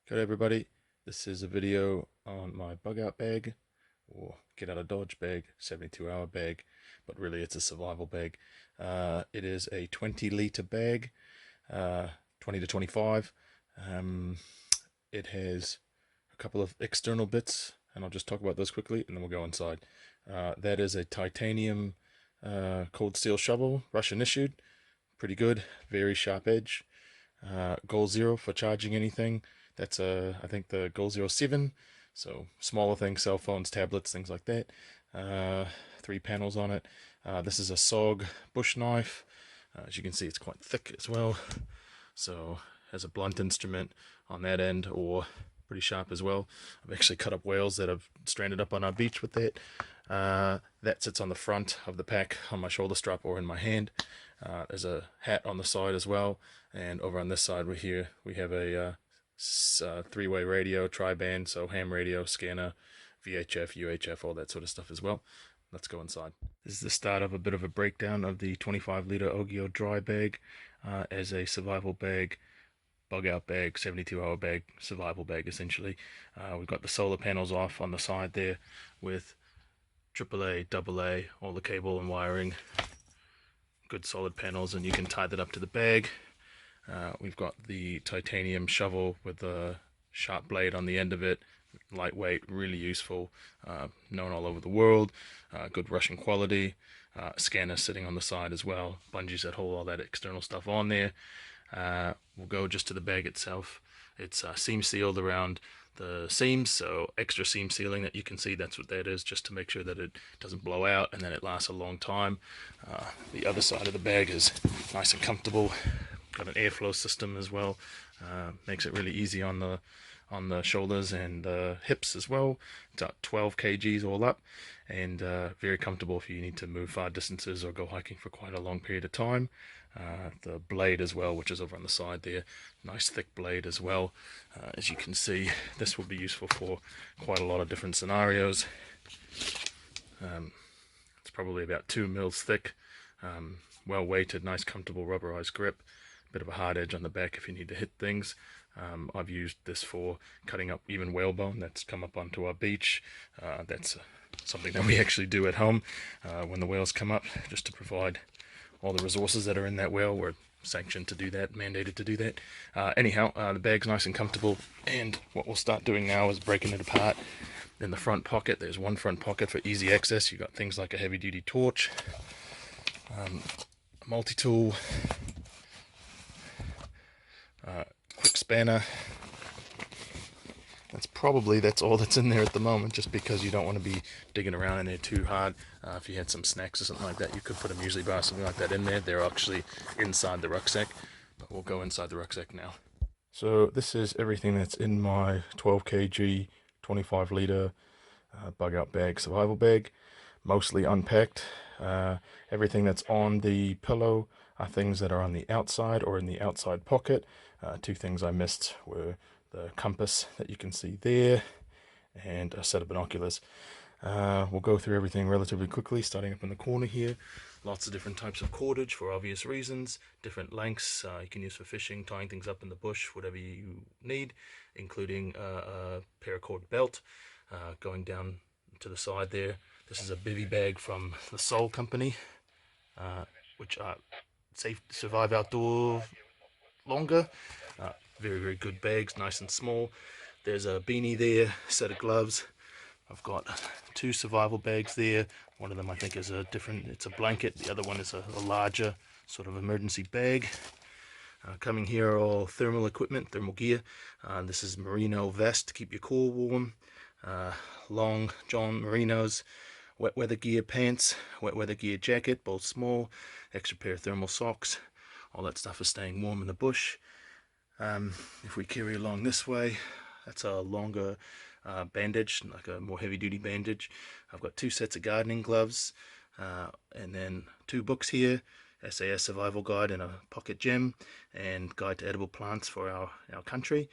Good everybody, this is a video on my bug out bag or get out of dodge bag, 72-hour bag, but really it's a survival bag. It is a 20 litre bag, 20 to 25. It has a couple of external bits and I'll just talk about those quickly and then we'll go inside. That is a titanium cold steel shovel, Russian issued, pretty good, very sharp edge. Goal Zero for charging anything. That's I think the Goal 07. So smaller things, cell phones, tablets, things like that. 3 panels on it. This is a SOG bush knife. As you can see, it's quite thick as well. So has a blunt instrument on that end, or pretty sharp as well. I've actually cut up whales that have stranded up on our beach with that. That sits on the front of the pack on my shoulder strap or in my hand. There's a hat on the side as well, and over on this side we have a three-way radio, tri-band, so ham radio, scanner, VHF, UHF, all that sort of stuff as well. Let's go inside. This is the start of a bit of a breakdown of the 25-litre Ogio dry bag as a survival bag, bug out bag, 72-hour bag, survival bag essentially. We've got the solar panels off on the side there with AAA, AA, all the cable and wiring, good solid panels, and you can tie that up to the bag. We've got the titanium shovel with a sharp blade on the end of it, lightweight, really useful, known all over the world, good Russian quality. Scanner sitting on the side as well, bungees that hold all that external stuff on there. We'll go just to the bag itself. It's seam sealed around the seams, so extra seam sealing that you can see, that's what that is, just to make sure that it doesn't blow out and then it lasts a long time. The other side of the bag is nice and comfortable, got an airflow system as well, makes it really easy on the shoulders and hips as well. It's at 12 kgs all up, and very comfortable if you need to move far distances or go hiking for quite a long period of time. The blade as well, which is over on the side there, nice thick blade as well. As you can see, this will be useful for quite a lot of different scenarios. It's probably about 2 mils thick, well weighted, nice comfortable rubberized grip, bit of a hard edge on the back if you need to hit things. I've used this for cutting up even whalebone that's come up onto our beach. That's something that we actually do at home when the whales come up, just to provide all the resources that are in that whale. We're sanctioned to do that, mandated to do that. Anyhow, the bag's nice and comfortable, and what we'll start doing now is breaking it apart. In the front pocket, there's one front pocket for easy access. You've got things like a heavy-duty torch, a multi-tool, quick spanner. That's all that's in there at the moment, just because you don't want to be digging around in there too hard. If you had some snacks or something like that, you could put a muesli bar, something like that in there. They're actually inside the rucksack, but we'll go inside the rucksack now. So this is everything that's in my 12 kg 25 litre bug out bag, survival bag, mostly unpacked. Everything that's on the pillow are things that are on the outside or in the outside pocket. Two things I missed were the compass that you can see there and a set of binoculars. We'll go through everything relatively quickly, starting up in the corner here. Lots of different types of cordage for obvious reasons, different lengths you can use for fishing, tying things up in the bush, whatever you need, including a paracord belt going down to the side there. This is a bivy bag from the Soul company, which are safe to survive outdoor longer. Very, very good bags, nice and small. There's a beanie there, set of gloves. I've got 2 survival bags there. One of them I think is it's a blanket. The other one is a larger sort of emergency bag. Coming here are all thermal equipment, thermal gear. This is merino vest to keep your core warm. Long john merinos, wet weather gear pants, wet weather gear jacket, both small, extra pair of thermal socks. All that stuff is staying warm in the bush. If we carry along this way, that's a longer bandage, like a more heavy-duty bandage. I've got 2 sets of gardening gloves, and then 2 books here, SAS Survival Guide and a pocket gem, and Guide to Edible Plants for our country.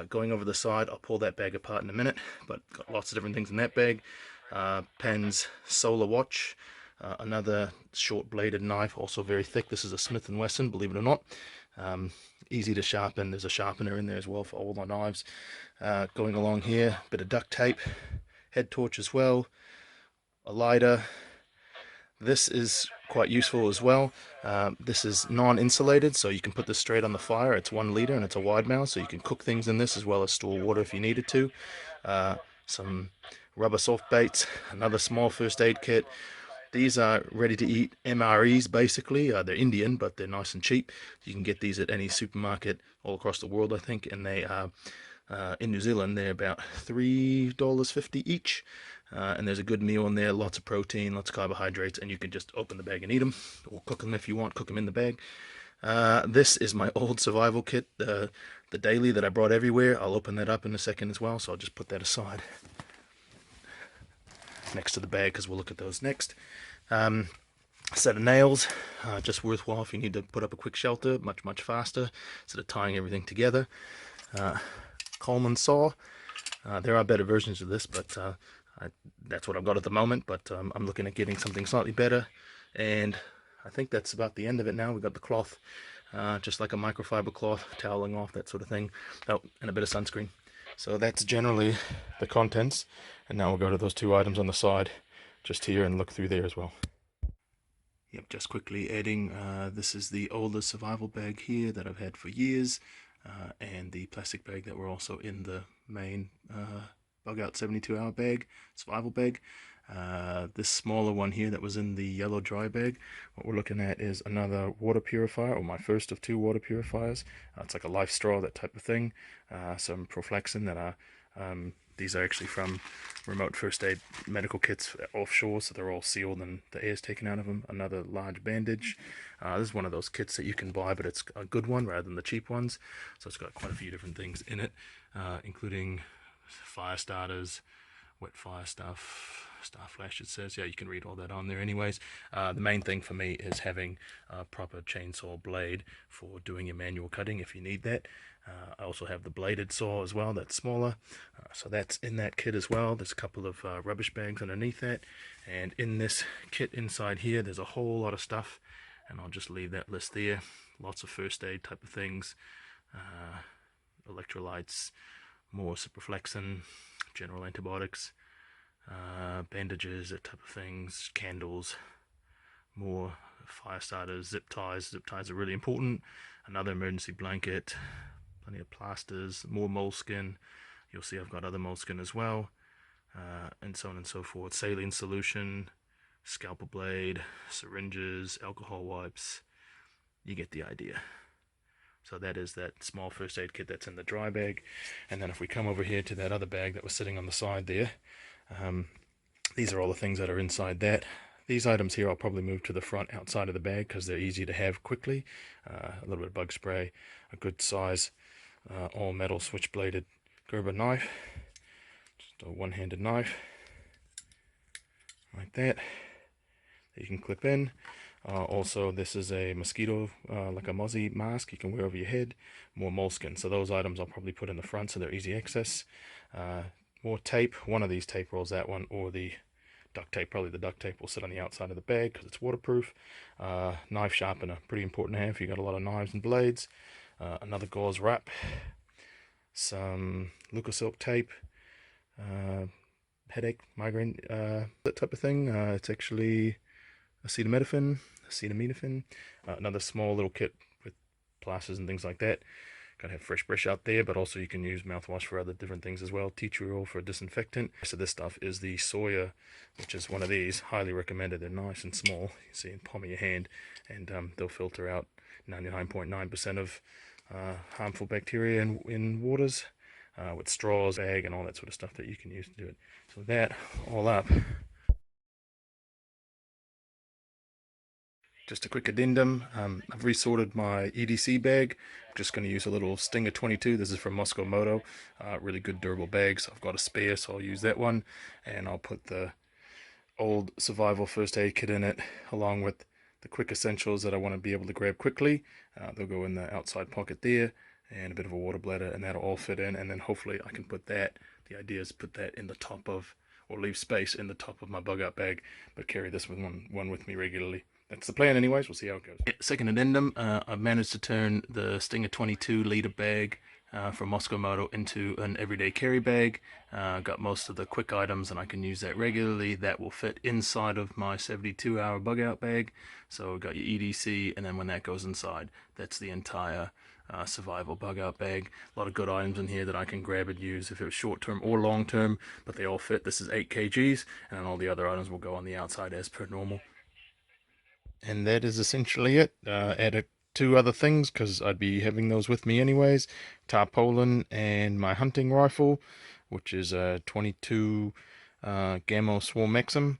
Going over the side, I'll pull that bag apart in a minute, but got lots of different things in that bag. Pens, solar watch, another short bladed knife, also very thick. This is a Smith & Wesson, believe it or not. easy to sharpen. There's a sharpener in there as well for all my knives. Going along here, bit of duct tape, head torch as well, a lighter. This is quite useful as well. This is non-insulated, so you can put this straight on the fire. It's 1 liter and it's a wide mouth, so you can cook things in this as well as store water if you needed to. Some rubber soft baits, another small first aid kit. These are ready-to-eat MREs, basically. They're Indian, but they're nice and cheap. You can get these at any supermarket all across the world, I think, and they are, in New Zealand, they're about $3.50 each. And there's a good meal in there, lots of protein, lots of carbohydrates, and you can just open the bag and eat them, or cook them if you want, cook them in the bag. This is my old survival kit, the daily that I brought everywhere. I'll open that up in a second as well, so I'll just put that aside next to the bag because we'll look at those next. Set of nails, just worthwhile if you need to put up a quick shelter, much faster, instead of tying everything together. Coleman saw. There are better versions of this, but that's what I've got at the moment, but I'm looking at getting something slightly better, and I think that's about the end of it now. We've got the cloth, just like a microfiber cloth, toweling off, that sort of thing. Oh, and a bit of sunscreen. So that's generally the contents, and now we'll go to those 2 items on the side, just here, and look through there as well. Yep, just quickly adding, this is the older survival bag here that I've had for years, and the plastic bag that were also in the main bug out 72-hour bag, survival bag. This smaller one here that was in the yellow dry bag, what we're looking at is another water purifier, or my first of 2 water purifiers. It's like a life straw, that type of thing. Some Proflexin that are, these are actually from remote first aid medical kits offshore, so they're all sealed and the air's taken out of them. Another large bandage. This is one of those kits that you can buy, but it's a good one rather than the cheap ones. So it's got quite a few different things in it, including fire starters, wet fire stuff, star flash it says. Yeah, you can read all that on there anyways. The main thing for me is having a proper chainsaw blade for doing your manual cutting if you need that. I also have the bladed saw as well, that's smaller, so that's in that kit as well. There's a couple of rubbish bags underneath that, and in this kit inside here there's a whole lot of stuff, and I'll just leave that list there. Lots of first aid type of things, electrolytes, more ciprofloxacin, general antibiotics, bandages, that type of things, candles, more fire starters, zip ties. Zip ties are really important. Another emergency blanket, plenty of plasters, more moleskin. You'll see I've got other moleskin as well, and so on and so forth. Saline solution, scalpel blade, syringes, alcohol wipes. You get the idea. So that is that small first aid kit that's in the dry bag. And then if we come over here to that other bag that was sitting on the side there, these are all the things that are inside that. These items here I'll probably move to the front outside of the bag because they're easy to have quickly. A little bit of bug spray, a good size all metal switch-bladed Gerber knife, just a one-handed knife like that you can clip in. Also, this is a mosquito, like a mozzie mask you can wear over your head. More moleskin, so those items I'll probably put in the front so they're easy access. More tape, one of these tape rolls, that one, or the duct tape. Probably the duct tape will sit on the outside of the bag because it's waterproof. Knife sharpener, pretty important to have if you've got a lot of knives and blades. Another gauze wrap, some Lucas-Silk tape, headache, migraine, that type of thing. It's actually acetaminophen, another small little kit with plasters and things like that. Gotta have fresh brush out there, but also you can use mouthwash for other different things as well. Tea tree oil for a disinfectant. So this stuff is the Sawyer, which is one of these. Highly recommended. They're nice and small. You see in the palm of your hand, and they'll filter out 99.9% of harmful bacteria in waters, with straws, bag, and all that sort of stuff that you can use to do it. So that all up. Just a quick addendum, I've resorted my E.D.C bag. I'm just going to use a little Stinger 22. This is from Moscow Moto. Really good durable bag, so I've got a spare, so I'll use that one. And I'll put the old survival first aid kit in it, along with the quick essentials that I want to be able to grab quickly. They'll go in the outside pocket there, and a bit of a water bladder, and that'll all fit in. And then hopefully I can put that, the idea is put that in the top of, or leave space in the top of my bug out bag, but carry this one with me regularly. that's the plan anyways. We'll see how it goes. Second addendum, I've managed to turn the Stinger 22-liter bag from Moscow Moto into an everyday carry bag. Got most of the quick items and I can use that regularly. That will fit inside of my 72-hour bug out bag. So got your E.D.C, and then when that goes inside, that's the entire survival bug out bag. A lot of good items in here that I can grab and use if it was short term or long term, but they all fit. This is 8 kgs, and then all the other items will go on the outside as per normal. And that is essentially it. Added two other things because I'd be having those with me anyways: tarpaulin and my hunting rifle, which is a 22 Gamo Swarm Maxim.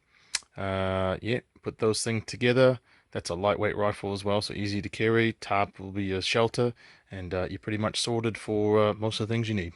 Yeah, put those things together. That's a lightweight rifle as well, so easy to carry. Tarp will be a shelter, and you're pretty much sorted for most of the things you need.